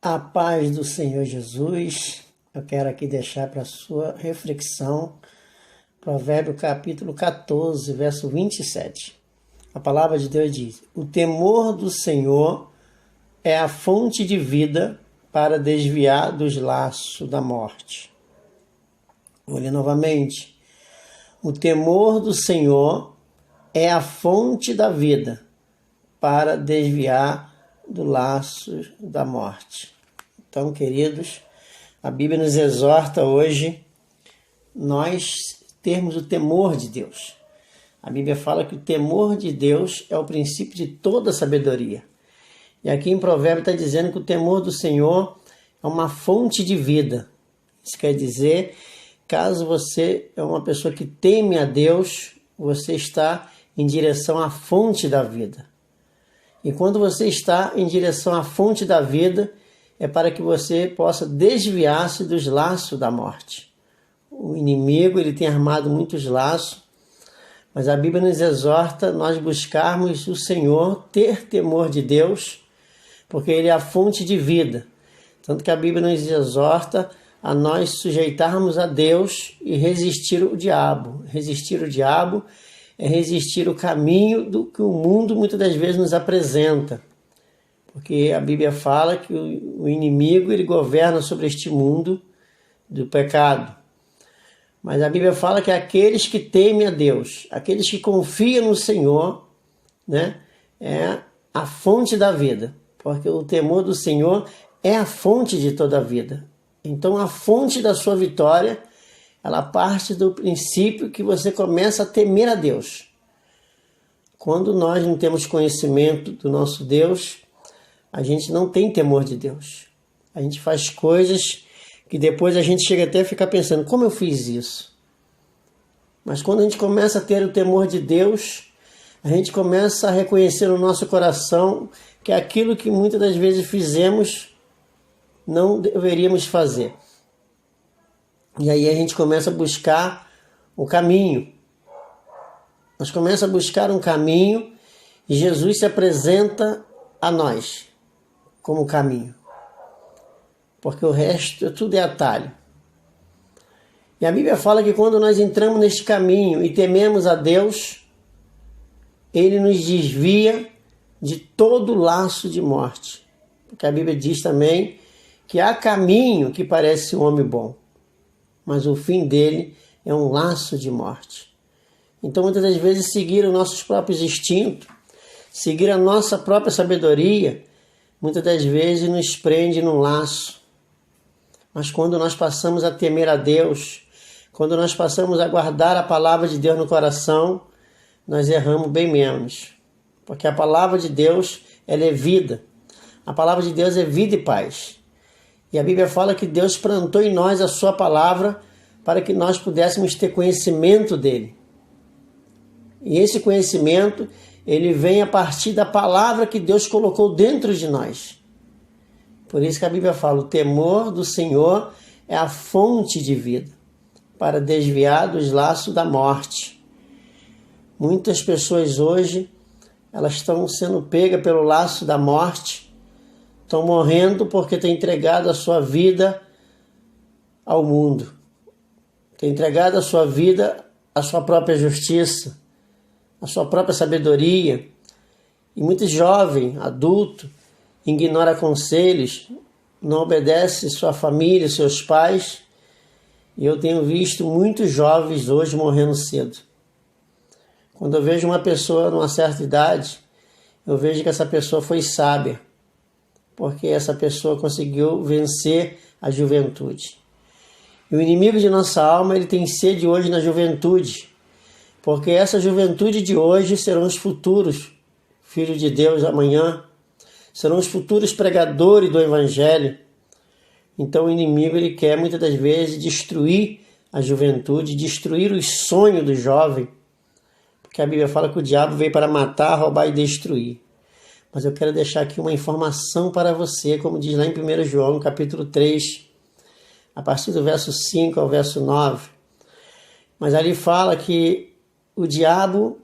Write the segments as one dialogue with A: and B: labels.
A: A paz do Senhor Jesus, eu quero aqui deixar para a sua reflexão, Provérbio capítulo 14, verso 27. A palavra de Deus diz: o temor do Senhor é a fonte de vida para desviar dos laços da morte. Vou ler novamente. O temor do Senhor é a fonte da vida para desviar do laço da morte. Então, queridos, a Bíblia nos exorta hoje nós termos o temor de Deus. A Bíblia fala que o temor de Deus é o princípio de toda sabedoria. E aqui em Provérbio está dizendo que o temor do Senhor é uma fonte de vida. Isso quer dizer, caso você é uma pessoa que teme a Deus, você está em direção à fonte da vida. E quando você está em direção à fonte da vida, é para que você possa desviar-se dos laços da morte. O inimigo ele tem armado muitos laços, mas a Bíblia nos exorta nós buscarmos o Senhor, ter temor de Deus, porque Ele é a fonte de vida. Tanto que a Bíblia nos exorta a nós sujeitarmos a Deus e resistir o diabo. Resistir o diabo é resistir o caminho do que o mundo muitas das vezes nos apresenta. Porque a Bíblia fala que o inimigo ele governa sobre este mundo do pecado. Mas a Bíblia fala que aqueles que temem a Deus, aqueles que confiam no Senhor, né, é a fonte da vida. Porque o temor do Senhor é a fonte de toda a vida. Então a fonte da sua vitória, ela parte do princípio que você começa a temer a Deus. Quando nós não temos conhecimento do nosso Deus, a gente não tem temor de Deus. A gente faz coisas que depois a gente chega até a ficar pensando, como eu fiz isso? Mas quando a gente começa a ter o temor de Deus, a gente começa a reconhecer no nosso coração que aquilo que muitas das vezes fizemos, não deveríamos fazer. E aí a gente começa a buscar o caminho. Nós começamos a buscar um caminho e Jesus se apresenta a nós como caminho. Porque o resto tudo é atalho. E a Bíblia fala que quando nós entramos neste caminho e tememos a Deus, Ele nos desvia de todo laço de morte. Porque a Bíblia diz também que há caminho que parece um homem bom, mas o fim dele é um laço de morte. Então muitas das vezes seguir os nossos próprios instintos, seguir a nossa própria sabedoria, muitas das vezes nos prende num laço. Mas quando nós passamos a temer a Deus, quando nós passamos a guardar a palavra de Deus no coração, nós erramos bem menos. Porque a palavra de Deus, ela é vida. A palavra de Deus é vida e paz. E a Bíblia fala que Deus plantou em nós a sua palavra para que nós pudéssemos ter conhecimento dele. E esse conhecimento, ele vem a partir da palavra que Deus colocou dentro de nós. Por isso que a Bíblia fala, o temor do Senhor é a fonte de vida, para desviar dos laços da morte. Muitas pessoas hoje, elas estão sendo pegas pelo laço da morte, estão morrendo porque têm entregado a sua vida ao mundo, têm entregado a sua vida à sua própria justiça, à sua própria sabedoria. E muitos jovens, adultos, ignora conselhos, não obedece sua família, seus pais. E eu tenho visto muitos jovens hoje morrendo cedo. Quando eu vejo uma pessoa numa certa idade, eu vejo que essa pessoa foi sábia, porque essa pessoa conseguiu vencer a juventude. E o inimigo de nossa alma, ele tem sede hoje na juventude, porque essa juventude de hoje serão os futuros filhos de Deus amanhã, serão os futuros pregadores do Evangelho. Então o inimigo ele quer muitas das vezes destruir a juventude, destruir os sonhos do jovem, porque a Bíblia fala que o diabo veio para matar, roubar e destruir. Mas eu quero deixar aqui uma informação para você, como diz lá em 1 João, capítulo 3, a partir do verso 5 ao verso 9. Mas ali fala que o diabo,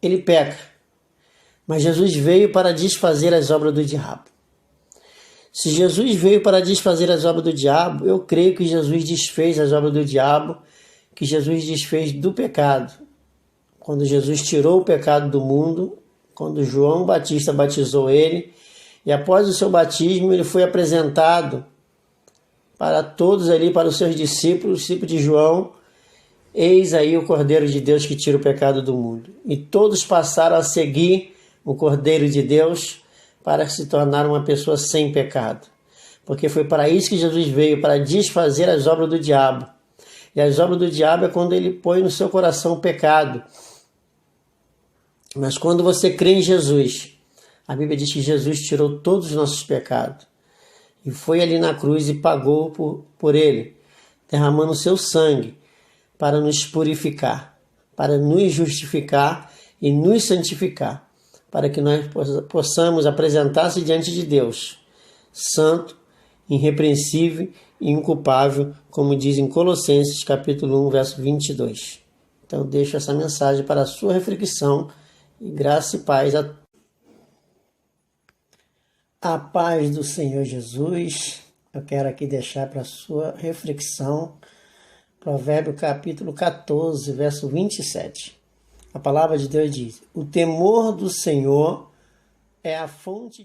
A: ele peca, mas Jesus veio para desfazer as obras do diabo. Se Jesus veio para desfazer as obras do diabo, eu creio que Jesus desfez as obras do diabo, que Jesus desfez do pecado. Quando Jesus tirou o pecado do mundo, quando João Batista batizou ele, e após o seu batismo ele foi apresentado para todos ali, para os seus discípulos de João, eis aí o Cordeiro de Deus que tira o pecado do mundo. E todos passaram a seguir o Cordeiro de Deus para se tornar uma pessoa sem pecado. Porque foi para isso que Jesus veio, para desfazer as obras do diabo. E as obras do diabo é quando ele põe no seu coração o pecado. Mas quando você crê em Jesus, a Bíblia diz que Jesus tirou todos os nossos pecados. E foi ali na cruz e pagou por ele, derramando o seu sangue para nos purificar, para nos justificar e nos santificar, para que nós possamos apresentar-se diante de Deus, santo, irrepreensível e inculpável, como diz em Colossenses capítulo 1, verso 22. Então deixo essa mensagem para a sua reflexão e graça e paz a paz do Senhor Jesus. Eu quero aqui deixar para a sua reflexão Provérbio capítulo 14, verso 27. A palavra de Deus diz: o temor do Senhor é a fonte